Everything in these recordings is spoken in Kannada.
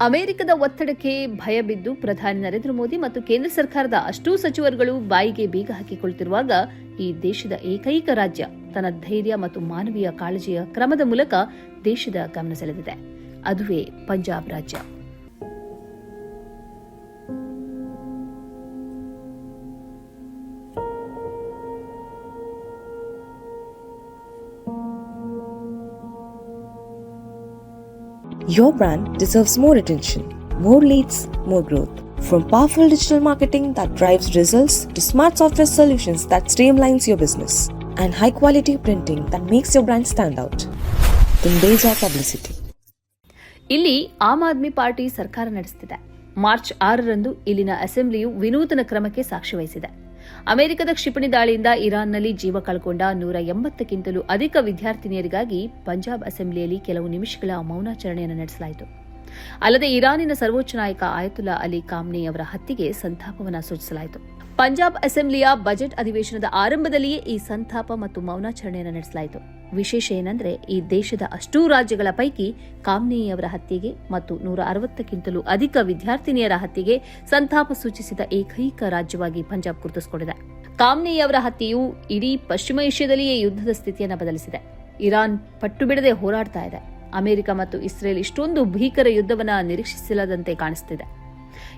ಅಮೆರಿಕದ ಒತ್ತಡಕ್ಕೆ ಭಯ ಬಿದ್ದು ಪ್ರಧಾನಿ ನರೇಂದ್ರ ಮೋದಿ ಮತ್ತು ಕೇಂದ್ರ ಸರ್ಕಾರದ ಅಷ್ಟೂ ಸಚಿವರುಗಳು ಬಾಯಿಗೆ ಬೀಗ ಹಾಕಿಕೊಳ್ಳುತ್ತಿರುವಾಗ ಈ ದೇಶದ ಏಕೈಕ ರಾಜ್ಯ ತನ್ನ ಧೈರ್ಯ ಮತ್ತು ಮಾನವೀಯ ಕಾಳಜಿಯ ಕ್ರಮದ ಮೂಲಕ ದೇಶದ ಗಮನ ಸೆಳೆದಿದೆ. ಅದುವೇ ಪಂಜಾಬ್ ರಾಜ್ಯ. Your brand deserves more attention, more leads, more growth. From powerful digital marketing that drives results to smart software solutions that streamlines your business and high quality printing that makes your brand stand out. Then days of publicity. ಇಲ್ಲಿ ಆಮ್ ಆದ್ಮಿ ಪಾರ್ಟಿ ಸರ್ಕಾರ ನಡೆಸುತ್ತಿದೆ. ಮಾರ್ಚ್ 6ರಂದು ಇಲ್ಲಿನ ಅಸೆಂಬ್ಲಿಯು ವಿನೂತನ ಕ್ರಮಕ್ಕೆ ಸಾಕ್ಷಿ ವಹಿಸಿದೆ. ಅಮೆರಿಕದ ಕ್ಷಿಪಣಿ ದಾಳಿಯಿಂದ ಇರಾನ್ನಲ್ಲಿ ಜೀವ ಕಳ್ಕೊಂಡ 180ಕ್ಕಿಂತಲೂ ಅಧಿಕ ವಿದ್ಯಾರ್ಥಿನಿಯರಿಗಾಗಿ ಪಂಜಾಬ್ ಅಸೆಂಬ್ಲಿಯಲ್ಲಿ ಕೆಲವು ನಿಮಿಷಗಳ ಮೌನಾಚರಣೆಯನ್ನು ನಡೆಸಲಾಯಿತು. ಅಲ್ಲದೆ ಇರಾನಿನ ಸರ್ವೋಚ್ಚ ನಾಯಕ ಆಯತುಲ್ಲಾ ಅಲಿ ಖಾಮ್ನಿ ಅವರ ಹತ್ಯೆಗೆ ಸಂತಾಪವನ್ನು ಸೂಚಿಸಲಾಯಿತು. ಪಂಜಾಬ್ ಅಸೆಂಬ್ಲಿಯ ಬಜೆಟ್ ಅಧಿವೇಶನದ ಆರಂಭದಲ್ಲಿಯೇ ಈ ಸಂತಾಪ ಮತ್ತು ಮೌನಾಚರಣೆಯನ್ನು ನಡೆಸಲಾಯಿತು. ವಿಶೇಷ ಏನಂದ್ರೆ ಈ ದೇಶದ ಅಷ್ಟೂ ರಾಜ್ಯಗಳ ಪೈಕಿ ಖಾಮ್ನಿಯವರ ಹತ್ಯೆಗೆ ಮತ್ತು 160ಕ್ಕಿಂತಲೂ ಅಧಿಕ ವಿದ್ಯಾರ್ಥಿನಿಯರ ಹತ್ಯೆಗೆ ಸಂತಾಪ ಸೂಚಿಸಿದ ಏಕೈಕ ರಾಜ್ಯವಾಗಿ ಪಂಜಾಬ್ ಗುರುತಿಸಿಕೊಂಡಿದೆ. ಖಾಮ್ನಿಯವರ ಹತ್ಯೆಯು ಇಡೀ ಪಶ್ಚಿಮ ಏಷ್ಯಾದಲ್ಲಿಯೇ ಯುದ್ಧದ ಸ್ಥಿತಿಯನ್ನು ಬದಲಿಸಿದೆ. ಇರಾನ್ ಪಟ್ಟು ಬಿಡದೆ ಹೋರಾಡ್ತಾ ಇದೆ. ಅಮೆರಿಕ ಮತ್ತು ಇಸ್ರೇಲ್ ಇಷ್ಟೊಂದು ಭೀಕರ ಯುದ್ಧವನ್ನು ನಿರೀಕ್ಷಿಸಿಲ್ಲದಂತೆ ಕಾಣಿಸುತ್ತಿದೆ.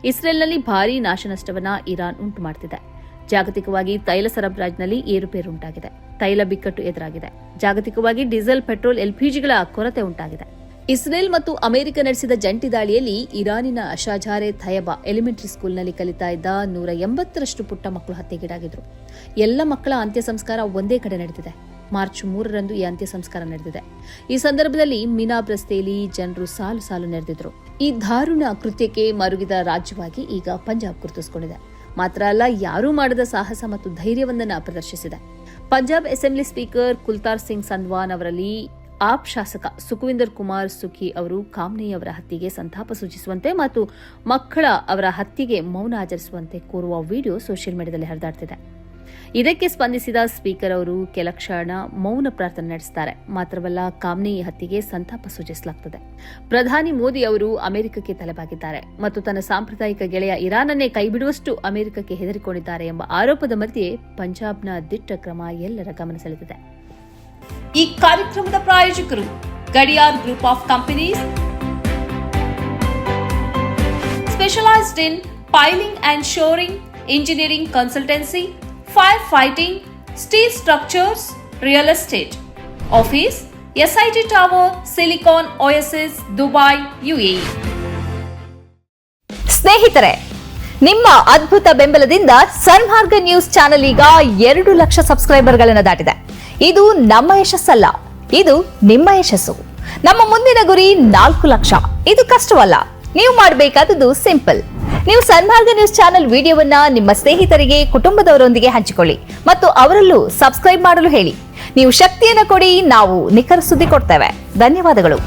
ಇಸ್ರೇಲ್ನಲ್ಲಿ ಭಾರೀ ನಾಶನಷ್ಟವನ್ನ ಇರಾನ್ ಉಂಟು ಮಾಡುತ್ತಿದೆ. ಜಾಗತಿಕವಾಗಿ ತೈಲ ಸರಬರಾಜಿನಲ್ಲಿ ಏರುಪೇರು ಉಂಟಾಗಿದೆ. ತೈಲ ಬಿಕ್ಕಟ್ಟು ಎದುರಾಗಿದೆ. ಜಾಗತಿಕವಾಗಿ ಡೀಸೆಲ್, ಪೆಟ್ರೋಲ್, ಎಲ್ಪಿಜಿಗಳ ಕೊರತೆ ಉಂಟಾಗಿದೆ. ಇಸ್ರೇಲ್ ಮತ್ತು ಅಮೆರಿಕ ನಡೆಸಿದ ಜಂಟಿ ದಾಳಿಯಲ್ಲಿ ಇರಾನಿನ ಶಜಾರೆ ತಯಬಾ ಎಲಿಮೆಂಟರಿ ಸ್ಕೂಲ್ನಲ್ಲಿ ಕಲಿತಾ ಇದ್ದ 180ರಷ್ಟು ಪುಟ್ಟ ಮಕ್ಕಳು ಹತ್ಯೆಗೀಡಾಗಿದ್ರು. ಎಲ್ಲ ಮಕ್ಕಳ ಅಂತ್ಯ ಸಂಸ್ಕಾರ ಒಂದೇ ಕಡೆ ನಡೆದಿದೆ. ಮಾರ್ಚ್ 3ರಂದು ಈ ಅಂತ್ಯ ಸಂಸ್ಕಾರ ನಡೆದಿದೆ. ಈ ಸಂದರ್ಭದಲ್ಲಿ ಮಿನಾಬ್ ರಸ್ತೆಯಲ್ಲಿ ಜನರು ಸಾಲು ಸಾಲು ನೆರೆದಿದ್ರು. ಈ ದಾರುಣ ಕೃತ್ಯಕ್ಕೆ ಮರುಗಿದ ರಾಜ್ಯವಾಗಿ ಈಗ ಪಂಜಾಬ್ ಗುರುತಿಸಿಕೊಂಡಿದೆ. ಮಾತ್ರ ಅಲ್ಲ, ಯಾರೂ ಮಾಡದ ಸಾಹಸ ಮತ್ತು ಧೈರ್ಯವೊಂದನ್ನು ಪ್ರದರ್ಶಿಸಿದೆ. ಪಂಜಾಬ್ ಅಸೆಂಬ್ಲಿ ಸ್ಪೀಕರ್ ಕುಲ್ತಾರ್ ಸಿಂಗ್ ಸಂಧ್ವಾನ್ ಅವರಲ್ಲಿ ಆಪ್ ಶಾಸಕ ಸುಖವಿಂದರ್ ಕುಮಾರ್ ಸುಖಿ ಅವರು ಖಾಮ್ನಿಯವರ ಹತ್ಯೆಗೆ ಸಂತಾಪ ಸೂಚಿಸುವಂತೆ ಮತ್ತು ಮಕ್ಕಳ ಅವರ ಹತ್ಯೆಗೆ ಮೌನ ಆಚರಿಸುವಂತೆ ಕೋರುವ ವಿಡಿಯೋ ಸೋಷಿಯಲ್ ಮೀಡಿಯಾದಲ್ಲಿ ಹರಿದಾಡ್ತಿದೆ. ಇದಕ್ಕೆ ಸ್ಪಂದಿಸಿದ ಸ್ಪೀಕರ್ ಅವರು ಕೆಲ ಕ್ಷಣ ಮೌನ ಪ್ರಾರ್ಥನೆ ನಡೆಸುತ್ತಾರೆ. ಮಾತ್ರವಲ್ಲ, ಖಾಮ್ನಿ ಹತ್ಯೆಗೆ ಸಂತಾಪ ಸೂಚಿಸಲಾಗುತ್ತದೆ. ಪ್ರಧಾನಿ ಮೋದಿ ಅವರು ಅಮೆರಿಕಕ್ಕೆ ತಲೆಬಾಗಿದ್ದಾರೆ ಮತ್ತು ತನ್ನ ಸಾಂಪ್ರದಾಯಿಕ ಗೆಳೆಯ ಇರಾನನ್ನೇ ಕೈಬಿಡುವಷ್ಟು ಅಮೆರಿಕಕ್ಕೆ ಹೆದರಿಕೊಂಡಿದ್ದಾರೆ ಎಂಬ ಆರೋಪದ ಮಧ್ಯೆ ಪಂಜಾಬ್ನ ದಿಟ್ಟ ಕ್ರಮ ಎಲ್ಲರ ಗಮನ ಸೆಳೆದಿದೆ. ಈ ಕಾರ್ಯಕ್ರಮದ ಪ್ರಾಯೋಜಕರು Gadiyar group of companies, specialised in piling and shoring, engineering consultancy, fire fighting, steel structures, real estate. Office, SIT Tower, Silicon Oasis, Dubai, UAE. ಸ್ನೇಹಿತರೆ, ನಿಮ್ಮ ಅದ್ಭುತ ಬೆಂಬಲದಿಂದ ಸನ್ಮಾರ್ಗ ನ್ಯೂಸ್ ಚಾನೆಲ್ ಈಗ 2 ಲಕ್ಷ ಸಬ್ಸ್ಕ್ರೈಬರ್ಗಳನ್ನು ದಾಟಿದೆ. ಇದು ನಮ್ಮ ಯಶಸ್ಸಲ್ಲ, ಇದು ನಿಮ್ಮ ಯಶಸ್ಸು. ನಮ್ಮ ಮುಂದಿನ ಗುರಿ 4 ಲಕ್ಷ. ಇದು ಕಷ್ಟವಲ್ಲ. ನೀವು ಮಾಡಬೇಕಾದದ್ದು ಸಿಂಪಲ್. ನೀವು ಸನ್ಮಾರ್ಗ ನ್ಯೂಸ್ ಚಾನೆಲ್ ವಿಡಿಯೋವನ್ನ ನಿಮ್ಮ ಸ್ನೇಹಿತರಿಗೆ, ಕುಟುಂಬದವರೊಂದಿಗೆ ಹಂಚಿಕೊಳ್ಳಿ ಮತ್ತು ಅವರಲ್ಲೂ ಸಬ್ಸ್ಕ್ರೈಬ್ ಮಾಡಲು ಹೇಳಿ. ನೀವು ಶಕ್ತಿಯನ್ನು ಕೊಡಿ, ನಾವು ನಿಖರ ಸುದ್ದಿ ಕೊಡ್ತೇವೆ. ಧನ್ಯವಾದಗಳು.